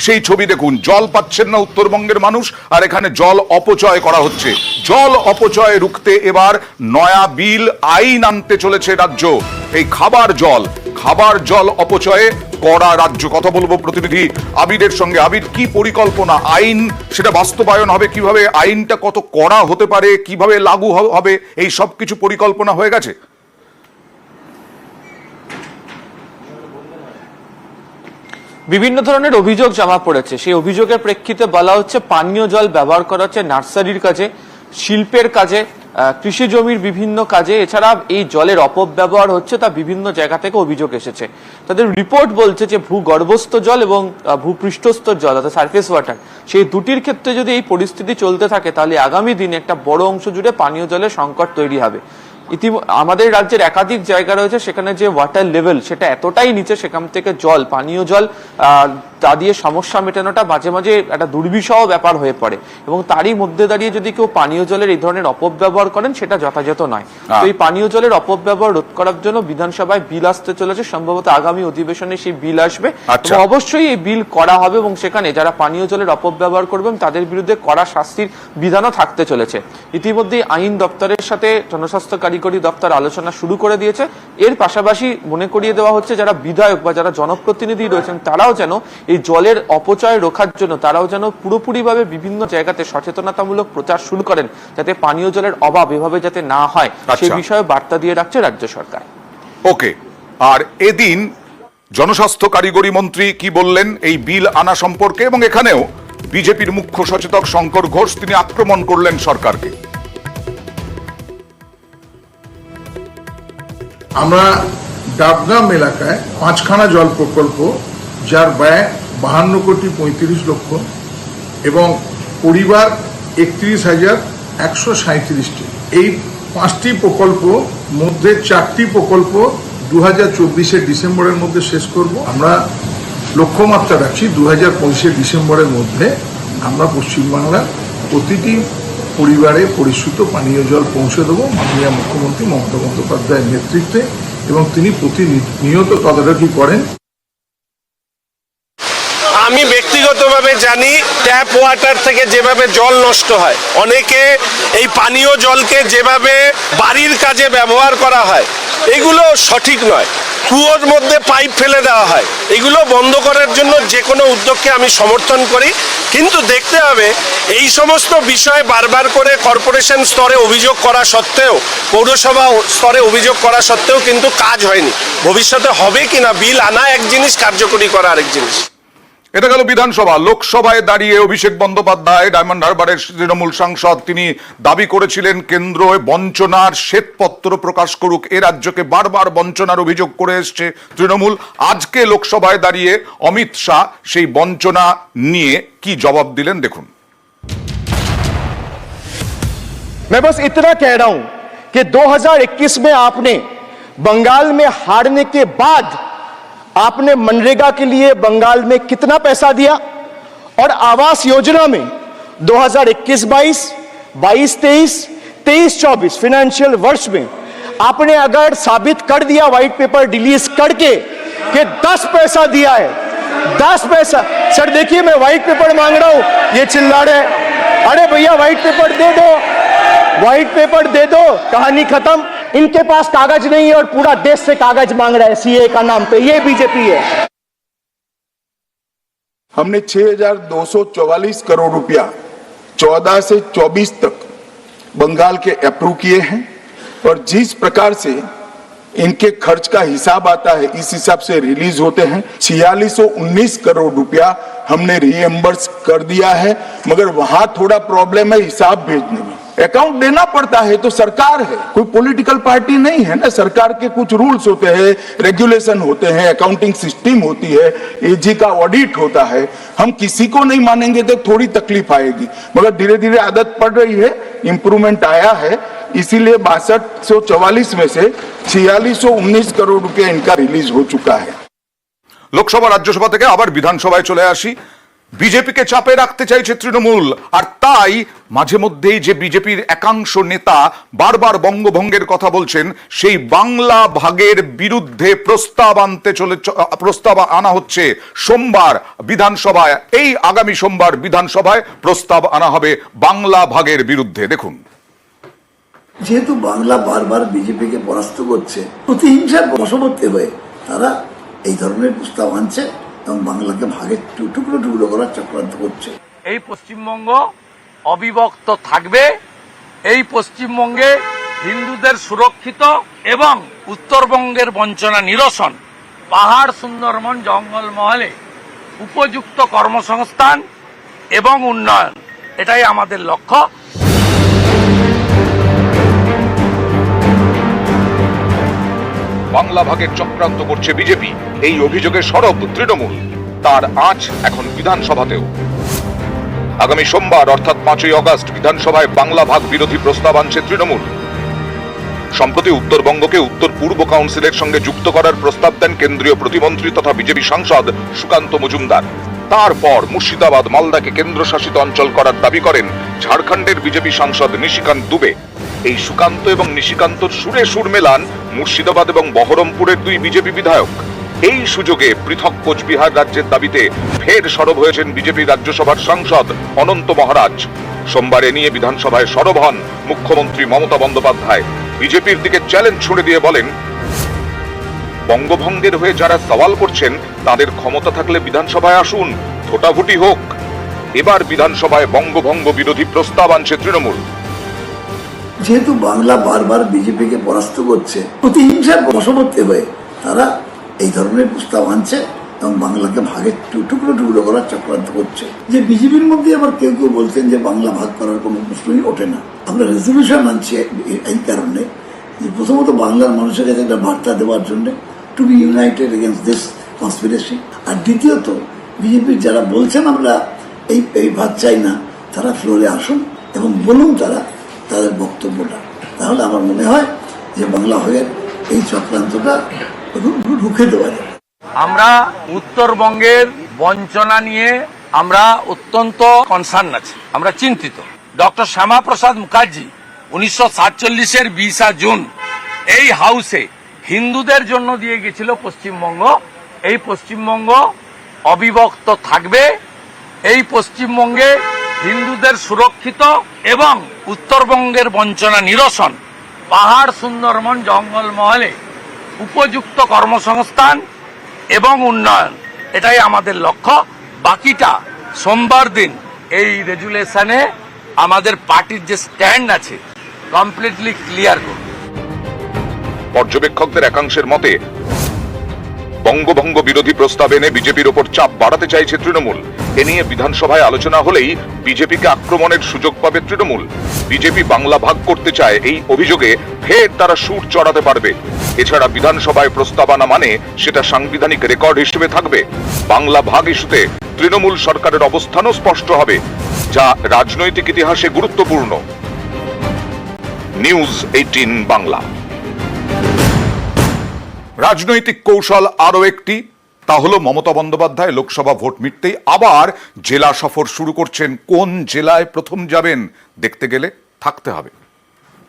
সেই ছবি দেখুন। জল পাচ্ছেন না উত্তরবঙ্গের মানুষ, আর এখানে জল অপচয় করা হচ্ছে। জল অপচয় রুখতে এবার নয়া বিল আইন আনতে চলেছে রাজ্য। এই খাবার জল অপচয়ে কড়া রাজ্য। কথা বলবো প্রতিনিধি আবিরের সঙ্গে। আবির, কি পরিকল্পনা? আইন সেটা বাস্তবায়ন হবে কিভাবে? আইনটা কত কড়া হতে পারে, কিভাবে লাগু হবে, এই সব কিছু পরিকল্পনা হয়ে গেছে? বিভিন্ন ধরনের অভিযোগ জমা পড়েছে। সেই অভিযোগের প্রেক্ষিতে বলা হচ্ছে পানীয় জল ব্যবহার করা হচ্ছে নার্সারির কাজে, শিল্পের কাজে, কৃষি জমির বিভিন্ন কাজে। এছাড়া এই জলের অপব্যবহার হচ্ছে, তা বিভিন্ন জায়গা থেকে অভিযোগ এসেছে। তাদের রিপোর্ট বলছে যে ভূগর্ভস্থ জল এবং ভূপৃষ্ঠস্থ জল অর্থাৎ সারফেস ওয়াটার, সেই দুটির ক্ষেত্রে যদি এই পরিস্থিতি চলতে থাকে তাহলে আগামী দিনে একটা বড় অংশ জুড়ে পানীয় জলের সংকট তৈরি হবে। আমাদের রাজ্যের একাধিক জায়গা রয়েছে সেখানে যে ওয়াটার লেভেল সেটা এতটাই নিচে, সেখান থেকে পানীয় জল তা দিয়ে সমস্যা মেটানোটা মাঝে মাঝে একটা দুর্বিষহ ব্যাপার হয়ে পড়ে। এবং তারই মধ্যে দাঁড়িয়ে যদি কেউ পানীয় জলের এই ধরনের অপব্যবহার করেন সেটা যথাযথ নয়। তো এই পানীয় জলের অপব্যবহার রোধ করার জন্য বিধানসভায় বিল আসতে চলেছে। সম্ভবত আগামী অধিবেশনে সেই বিল আসবে এবং অবশ্যই এই বিল করা হবে এবং সেখানে যারা পানীয় জলের অপব্যবহার করবেন তাদের বিরুদ্ধে কড়া শাস্তির বিধানও থাকতে চলেছে। ইতিমধ্যে আইন দপ্তরের সাথে জনস্বাস্থ্য কারিগরি দপ্তর আলোচনা শুরু করে দিয়েছে। এর পাশাপাশি মনে করিয়ে দেওয়া হচ্ছে যারা বিধায়ক বা যারা জনপ্রতিনিধি রয়েছেন তারাও যেন এই জলের অপচয় রোখার জন্য তারাও যেন পুরোপুরিভাবে বিভিন্ন জায়গাতে সচেতনতামূলক প্রচার শুরু করেন, যাতে পানীয় জলের অভাব এভাবে যাতে না হয় সেই বিষয়ে বার্তা দিয়ে রাখছে রাজ্য সরকার। ওকে, আর এদিন জনস্বাস্থ্য কারিগরি মন্ত্রী কি বললেন এই বিল আনা সম্পর্কে? এবং এখানেও বিজেপির মুখ্য সচেতক শঙ্কর ঘোষ তিনি আক্রমণ করলেন সরকারকে। আমরা ডাবগ্রাম এলাকায় 5খানা জল প্রকল্প, যার ব্যয় 52 কোটি 35 লক্ষ এবং পরিবার 31,137টি, এই 5টি প্রকল্প মধ্যে 4টি প্রকল্প 2024 ডিসেম্বরের মধ্যে শেষ করব। আমরা লক্ষ্যমাত্রা রাখছি 2025 ডিসেম্বরের মধ্যে আমরা পশ্চিমবাংলার প্রতিটি পরিবারে পরিশুদ্ধ পানীয় জল পৌঁছে দেবো মাননীয় মুখ্যমন্ত্রী মমতা বন্দ্যোপাধ্যায়ের নেতৃত্বে, এবং তিনি প্রতিনিয়ত তদারকি করেন। আমি ব্যক্তিগতভাবে জানি ট্যাপ ওয়াটার থেকে যেভাবে জল নষ্ট হয়, অনেকে এই পানীয় জলকে যেভাবে বাড়ির কাজে ব্যবহার করা হয় এগুলো সঠিক নয়। কুয়োর মধ্যে পাইপ ফেলে দেওয়া হয়, এগুলো বন্ধ করার জন্য যে কোনো উদ্যোগকে আমি সমর্থন করি। কিন্তু দেখতে হবে এই সমস্ত বিষয়ে বারবার করে কর্পোরেশন স্তরে অভিযোগ করা সত্ত্বেও, পৌরসভা স্তরে অভিযোগ করা সত্ত্বেও কিন্তু কাজ হয়নি। ভবিষ্যতে হবে কিনা বিল আনা এক জিনিস, কার্যকরী করা আরেক জিনিস। এটা গেল বিধানসভা। লোকসভায় দাঁড়িয়ে অভিষেক বন্দ্যোপাধ্যায়, ডায়মন্ড হারবারের তৃণমূল সাংসদ, তিনি দাবি করেছিলেন কেন্দ্র বঞ্চনার শ্বেতপত্র প্রকাশ করুক। এ রাজ্যকে বারবার বঞ্চনার অভিযোগ করে এসছে তৃণমূল। আজকে লোকসভায় দাঁড়িয়ে অমিত শাহ সেই বঞ্চনা নিয়ে কি জবাব দিলেন দেখুন। मैं बस इतना कह रहा हूं कि 2021 में आपने बंगाल में हारने के बाद आपने मनरेगा के लिए बंगाल में कितना पैसा दिया, और आवास योजना में 2021-22, 22-23, 23-24 फाइनेंशियल वर्ष में आपने अगर साबित कर दिया व्हाइट पेपर रिलीज करके कि 10 पैसा दिया है, 10 पैसा। सर देखिए मैं व्हाइट पेपर मांग रहा हूं, ये चिल्ला रहे, अरे भैया व्हाइट पेपर दे दो, व्हाइट पेपर दे दो, कहानी खत्म। इनके पास कागज नहीं है और पूरा देश से कागज मांग रहा है सीए का नाम पे, ये बीजेपी है। हमने 6,244 करोड़ रुपया 14 से 24 तक बंगाल के अप्रूव किए हैं, और जिस प्रकार से इनके खर्च का हिसाब आता है इस हिसाब से रिलीज होते हैं। 4619 करोड़ रुपया हमने रीएम्बर्स कर दिया है, मगर वहां थोड़ा प्रॉब्लम है हिसाब भेजने में। अकाउंट देना पड़ता है तो सरकार है, कोई पॉलिटिकल पार्टी नहीं है ना। सरकार के कुछ रूल्स होते हैं, रेगुलेशन होते हैं, अकाउंटिंग सिस्टम होती है, एजी का ऑडिट होता है। हम किसी को नहीं मानेंगे तो थोड़ी तकलीफ आएगी, मगर धीरे धीरे आदत पड़ रही है, इंप्रूवमेंट आया है। इसीलिए 6244 में से 4619 करोड़ रुपया इनका रिलीज हो चुका है। লোকসভা রাজ্যসভা থেকে আবার বিধানসভায় চলে আসি। বিজেপিকে চাপে রাখতে চাইছে তৃণমূল, আর তাই মাঝে মধ্যেই যে বিজেপির একাংশ নেতা বারবার বঙ্গভঙ্গের কথা বলছেন, সেই বাংলা ভাগের বিরুদ্ধে প্রস্তাব আনা হচ্ছে সোমবার বিধানসভায়। এই আগামী সোমবার বিধানসভায় প্রস্তাব আনা হবে বাংলা ভাগের বিরুদ্ধে। দেখুন, যেহেতু বাংলা বারবার বিজেপিকে পরাস্ত করছে, প্রতিহিংসার বশবর্তী হয়ে তারা এই ধরনের প্রস্তাব আনছে এবং বাংলাকে ভাগে টুকরো টুকরো করার চক্রান্ত করছে। এই পশ্চিমবঙ্গ অবিভক্ত থাকবে, এই পশ্চিমবঙ্গে হিন্দুদের সুরক্ষিত এবং উত্তরবঙ্গের বঞ্চনা নিরসন, পাহাড় সুন্দরবন জঙ্গলমহলে উপযুক্ত কর্মসংস্থান এবং উন্নয়ন, এটাই আমাদের লক্ষ্য। বাংলা ভাগের চক্রান্ত করছে বিজেপি, এই অভিযোগে সরব তৃণমূল। তার আঁচ এখন বিধানসভাতেও। আগামী সোমবার অর্থাৎ 5ই অগস্ট বিধানসভায় বাংলা ভাগ বিরোধী প্রস্তাব আনছে তৃণমূল। সম্প্রতি উত্তরবঙ্গকে উত্তর পূর্ব কাউন্সিলের সঙ্গে যুক্ত করার প্রস্তাব দেন কেন্দ্রীয় প্রতিমন্ত্রী তথা বিজেপি সাংসদ সুকান্ত মজুমদার। তারপর মুর্শিদাবাদ মালদাকে কেন্দ্রশাসিত অঞ্চল করার দাবি করেন ঝাড়খণ্ডের বিজেপি সাংসদ নিশিকান্ত দুবে। এই সুকান্ত এবং নিশিকান্তর সুরে সুর মেলান মুর্শিদাবাদ এবং বহরমপুরের দুই বিজেপি বিধায়ক। এই সুযোগে পৃথক কোচবিহার রাজ্যের দাবিতে ফের সরব হয়েছেন বিজেপি রাজ্যসভার সাংসদ অনন্ত মহারাজ। সোমবার এ নিয়ে বিধানসভায় সরব হন মুখ্যমন্ত্রী মমতা বন্দ্যোপাধ্যায়। বিজেপির দিকে চ্যালেঞ্জ ছুড়ে দিয়ে বলেন, বঙ্গভঙ্গের হয়ে যারা সওয়াল করছেন তাদের ক্ষমতা থাকলে বিধানসভায় আসুন, ভোটাভুটি হোক। এবার বিধানসভায় বঙ্গভঙ্গ বিরোধী প্রস্তাব আনছে তৃণমূল। যেহেতু বাংলা বারবার বিজেপিকে পরাস্ত করছে, প্রতিহিংসার বশবর্তী হয়ে তারা এই ধরনের প্রস্তাব আনছে এবং বাংলাকে ভাগে টুকরো টুকরো করার চক্রান্ত করছে। যে বিজেপির মধ্যে আবার কেউ কেউ বলছেন যে বাংলা ভাগ করার কোনো প্রশ্নই ওঠে না। আমরা রেজলিউশন আনছি এই কারণে যে প্রথমত বাংলার মানুষের কাছে একটা বার্তা দেওয়ার জন্য, to be united against this conspiracy. আর দ্বিতীয়ত বিজেপির যারা বলছেন আমরা এই ভাগ চাই না, তারা ফ্লোরে আসুন এবং বলুন তাদের বক্তব্যটা। তাহলে আমার মনে হয় যে বাংলা ভাগের এই চক্রান্তটা রুখে দেওয়া যাবে। আমরা উত্তরবঙ্গের বঞ্চনা নিয়ে আমরা অত্যন্ত কনসার্ন আছি, আমরা চিন্তিত। ডক্টর শ্যামাপ্রসাদ মুখার্জি 1947-এর 20 জুন এই হাউসে হিন্দুদের জন্য দিয়ে গেছিল পশ্চিমবঙ্গ। এই পশ্চিমবঙ্গ অবিভক্ত থাকবে, এই পশ্চিমবঙ্গে হিন্দুদের সুরক্ষিত এবং উত্তরবঙ্গের বঞ্চনা নিরসন, পাহাড় সুন্দরবন জঙ্গলমহলে উপযুক্ত কর্মসংস্থান এবং উন্নয়ন, এটাই আমাদের লক্ষ্য। বাকিটা সোমবার দিন এই রেজুলেশনে আমাদের পার্টির যে স্ট্যান্ড আছে কমপ্লিটলি ক্লিয়ার করব। পর্যবেক্ষকদের একাংশের মতে বঙ্গভঙ্গ বিরোধী প্রস্তাব এনে বিজেপির ওপর চাপ বাড়াতে চাইছে তৃণমূল। এ নিয়ে বিধানসভায় আলোচনা হলেই বিজেপিকে আক্রমণের সুযোগ পাবে তৃণমূল। বিজেপি বাংলা ভাগ করতে চায়, এই অভিযোগে ফের তারা সুর চড়াতে পারবে। এছাড়া বিধানসভায় প্রস্তাব আনা মানে সেটা সাংবিধানিক রেকর্ড হিসেবে থাকবে। বাংলা ভাগ ইস্যুতে তৃণমূল সরকারের অবস্থানও স্পষ্ট হবে, যা রাজনৈতিক ইতিহাসে গুরুত্বপূর্ণ। নিউজ 18 বাংলা। রাজনৈতিক কৌশল আরো একটি, তা হলো মমতা বন্দ্যোপাধ্যায় লোকসভা ভোট মিটতেই আবার জেলা সফর শুরু করছেন। কোন জেলায় প্রথম যাবেন দেখতে গেলে থাকতে হবে।